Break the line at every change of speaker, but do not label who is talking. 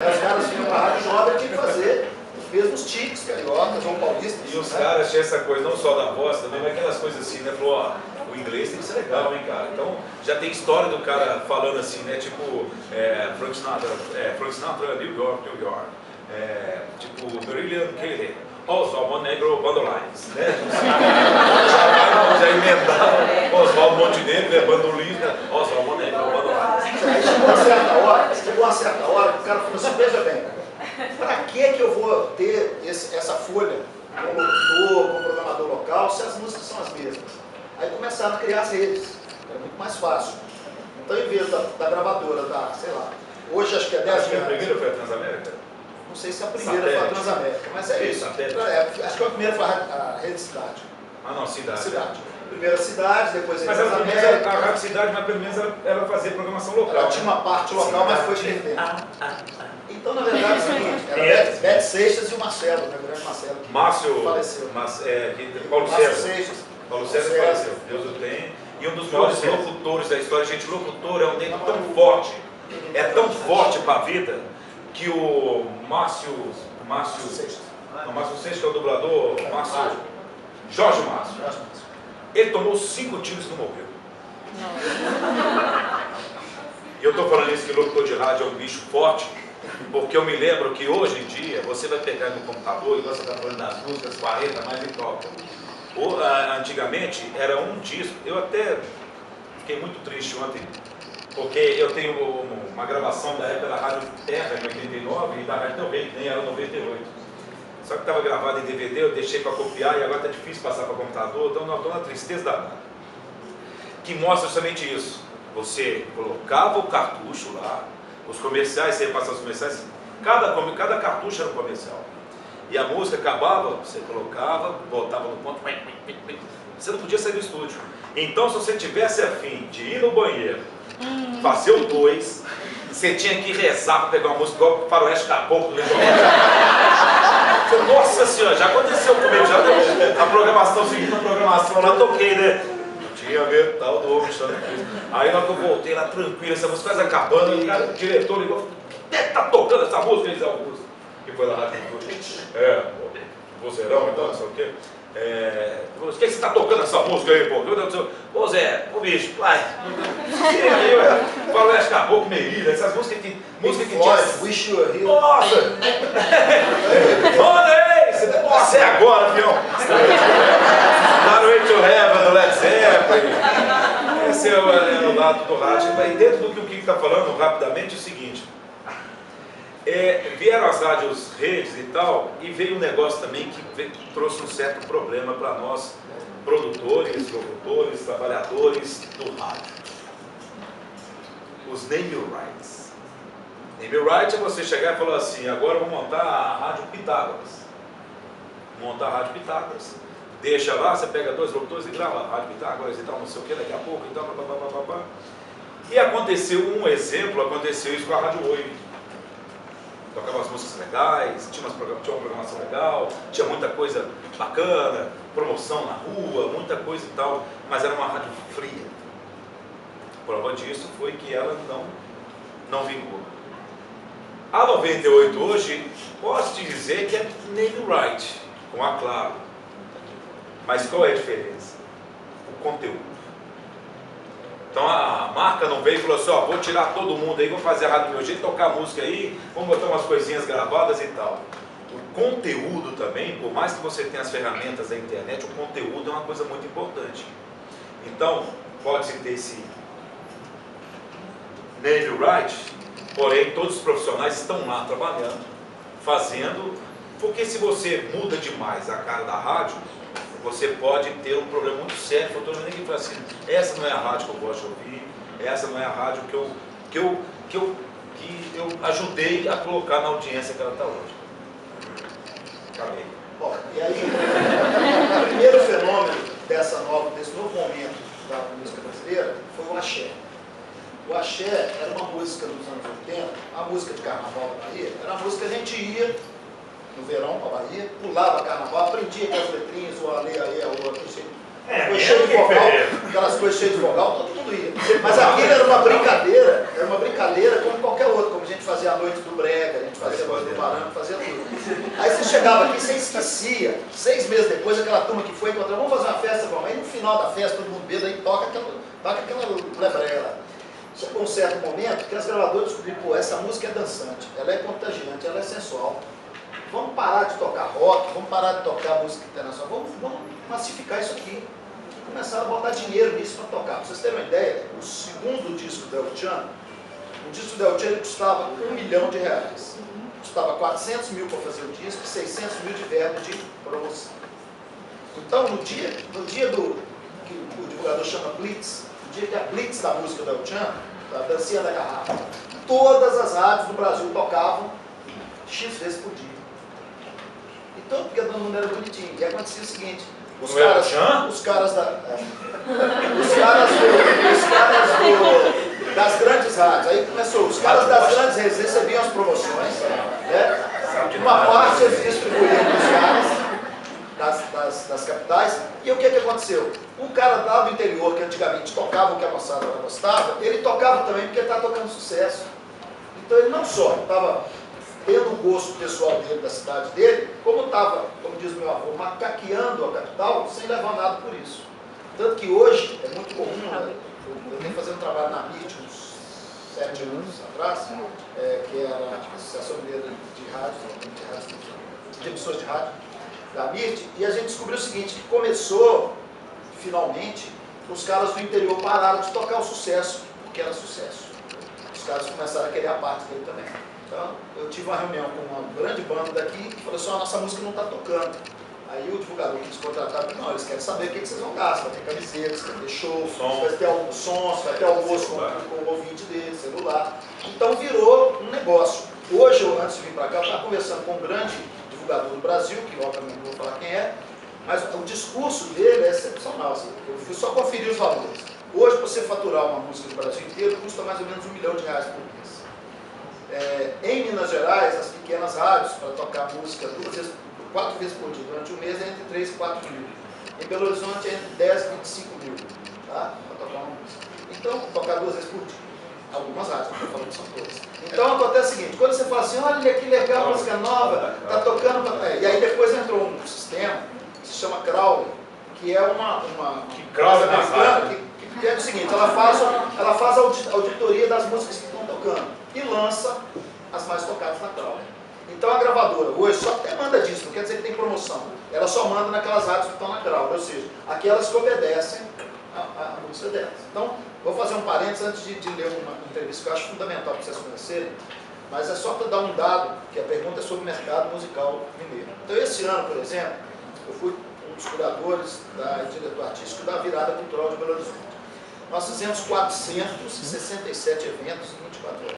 Os caras vinham pra rádio jovem e tinha que fazer os mesmos tiques, cariocas ou paulistas.
E os caras tinham essa coisa, não só da voz também, mas aquelas coisas assim, né? Falou, ó, o inglês tem que ser legal, hein, cara? Então, já tem história do cara falando assim, né? Tipo, Frank Sinatra, New York, New York. Tipo, Brilliant Kelly, Oswald Montenegro, Bandolines, né? Já emendava Oswald Montenegro, né? Bandolim, Oswald Montenegro, Bandolines.
Aí chegou uma certa hora, que o cara falou assim, veja bem, para que eu vou ter essa folha como locutor, como programador local, se as músicas são as mesmas? Aí começaram a criar as redes, era muito mais fácil. Então, em vez da gravadora, sei lá, hoje acho que é 10
Acho que a
anos.
primeira foi a Transamérica?
Não sei se a primeira foi a Transamérica, mas é isso. Acho que a primeira foi a Rede Cidade.
Ah, não, Cidade.
Cidade. Primeiro a Cidade, depois a
Mas
Rede Transamérica.
a Rádio Cidade, mas pelo menos ela fazia programação local.
Ela tinha uma parte local, mas foi perdendo. Então, na verdade, é o seguinte, era Bete Seixas e o Marcelo, né? O grande Marcelo, que
Márcio,
faleceu.
Paulo
Márcio
César.
Seixas.
Paulo César faleceu, Deus o tenha. E um dos maiores locutores da história, gente, locutor é um dentro tão forte, é tão forte para a vida, que o Márcio Seixas, que é o dublador, Jorge Márcio, ele tomou 5 tiros e não morreu. E eu estou falando isso que locutor de rádio é um bicho forte, porque eu me lembro que hoje em dia você vai pegar no computador e você está falando das músicas 40 mais e toca. Antigamente era um disco. Eu até fiquei muito triste ontem, porque eu tenho uma gravação da época da Rádio Terra em 89 e da Rádio também, que nem era 98. Só que estava gravado em DVD, eu deixei para copiar e agora está difícil passar para computador, então eu estou na tristeza danada. Que mostra justamente isso. Você colocava o cartucho lá, os comerciais, você ia passar os comerciais, cada cartucho era um comercial. E a música acabava, você colocava, botava no ponto, você não podia sair do estúdio. Então, se você tivesse a fim de ir no banheiro, fazer o 2, você tinha que rezar para pegar uma música igual Faroeste Caboclo. Nossa Senhora, já aconteceu comigo, já a programação, seguindo a programação lá, toquei, né? Tinha metal do homem chorando. Aí na hora que eu voltei lá tranquilo, essa música quase acabando, o diretor ligou, tá tocando essa música, Elis Augusto. Que foi na rádio. Vozeirão, então, não sei o quê. Por que você está tocando essa música aí, pô? Ô Zé, ô bicho, vai. Faroeste Caboclo, Meira, essas músicas que tinha.
Wish You Were Here.
Nossa! Nossa, é agora, fião! Starway to Heaven, do Led Zeppelin. Esse é o lado do rádio. E dentro do que o Kiko está falando, rapidamente, é o seguinte. Vieram as rádios redes e tal, e veio um negócio também que trouxe um certo problema para nós, produtores, locutores, trabalhadores do rádio. Os name rights. Name right é você chegar e falar assim, agora eu vou montar a Rádio Pitágoras. Montar a Rádio Pitágoras. Deixa lá, você pega 2 locutores e grava a Rádio Pitágoras e tal, não sei o que, daqui a pouco e tal, blá. E aconteceu aconteceu isso com a Rádio Oi. Tocava umas músicas legais, tinha uma programação legal, tinha muita coisa bacana, promoção na rua, muita coisa e tal, mas era uma rádio fria. Prova disso foi que ela não vingou. A 98 hoje, posso te dizer que é name right, com a Claro. Mas qual é a diferença? O conteúdo. Então a marca não veio e falou assim, ó, vou tirar todo mundo aí, vou fazer a rádio do meu jeito, tocar música aí, vamos botar umas coisinhas gravadas e tal. O conteúdo também, por mais que você tenha as ferramentas da internet, o conteúdo é uma coisa muito importante. Então, pode-se ter esse name right, porém todos os profissionais estão lá trabalhando, fazendo, porque se você muda demais a cara da rádio, você pode ter um problema muito sério. Futuramente ninguém fala assim, essa não é a rádio que eu gosto de ouvir, essa não é a rádio que eu ajudei a colocar na audiência que ela está hoje. Acabei.
Bom, e aí, o primeiro fenômeno desse novo momento da música brasileira foi o axé. O axé era uma música dos anos 80, a música de carnaval da Bahia, era uma música que a gente ia no verão para a Bahia, pulava carnaval, aprendia aquelas letrinhas, o ale, a outra, cheio de vogal, aquelas coisas cheias de vogal, todo mundo mundo ia. Mas aquilo era uma brincadeira como qualquer outra, como a gente fazia a noite do brega, a gente fazia a noite do barranco, fazia tudo. Aí você chegava aqui, você esquecia, 6 meses depois, aquela turma que foi encontrar, vamos fazer uma festa, vamos. Aí no final da festa, todo mundo bêbado, aí toca aquela lebrega lá. Chegou um certo momento que as gravadoras descobriram, pô, essa música é dançante, ela é contagiante, ela é sensual. Vamos parar de tocar rock, vamos parar de tocar música internacional, vamos massificar isso aqui. E começaram a botar dinheiro nisso para tocar. Para vocês terem uma ideia, o segundo disco do El Chan, o disco do El Chan ele custava R$1 milhão. Custava 400 mil para fazer o disco e 600 mil de verba de promoção. Então, no dia que o divulgador chama Blitz, no dia que a Blitz da música do El Chan, a dancinha da garrafa, todas as rádios do Brasil tocavam X vezes por dia. Então, porque todo mundo era bonitinho. E acontecia o seguinte, os caras das grandes rádios, aí começou, os caras das grandes redes recebiam as promoções, né? Uma parte eles distribuíam para os caras das capitais, e o que aconteceu? O cara lá do interior, que antigamente tocava o que a moçada gostava, ele tocava também porque ele estava tocando sucesso. Então ele não só estava tendo o gosto pessoal dele, da cidade dele, como estava, como diz meu avô, macaqueando a capital sem levar nada por isso. Tanto que hoje é muito comum, né? Eu tenho fazendo um trabalho na MIT uns 7 anos atrás, que era a Associação Mineira de Rádio, de emissores de rádio da MIT, e a gente descobriu o seguinte, que começou, finalmente, os caras do interior pararam de tocar o sucesso, porque era sucesso. Os caras começaram a querer a parte dele também. Então, eu tive uma reunião com uma grande banda daqui que falou assim, a nossa música não está tocando. Aí o divulgador que eles contrataram, não, eles querem saber o que vocês vão gastar. Vai ter camisetas, vai ter show, vai ter sons, vai ter almoço com o ouvinte dele, celular. Então virou um negócio. Hoje, antes de vir para cá, eu estava conversando com um grande divulgador do Brasil, que obviamente não vou falar quem é, mas o discurso dele é excepcional. Assim, eu fui só conferir os valores. Hoje, para você faturar uma música do Brasil inteiro, custa mais ou menos R$1 milhão por mês. Em Minas Gerais, as pequenas rádios, para tocar música 4 vezes por dia, durante um mês é entre 3 e 4 mil. Em Belo Horizonte é entre 10 e 25 mil, tá? Para tocar uma música. Então, tocar 2 vezes por dia. Algumas rádios, não estou falando que são todas. Então, acontece o seguinte, quando você fala assim, olha que legal, música nova, está tocando... E aí depois entrou um sistema, que se chama Crowley, que é uma
Crowley americana,
que é o seguinte, ela faz a auditoria das músicas que estão tocando e lança as mais tocadas na Crowley. Então a gravadora hoje só até manda disso, não quer dizer que tem promoção. Ela só manda naquelas rádios que estão na Crowley, ou seja, aquelas que obedecem a música delas. Então, vou fazer um parênteses antes de ler uma entrevista que eu acho fundamental para vocês conhecerem, mas é só para dar um dado, que a pergunta é sobre o mercado musical mineiro. Então esse ano, por exemplo, eu fui um dos curadores e diretor artístico da Virada Cultural de Belo Horizonte. Nós fizemos 467 eventos em 24 horas.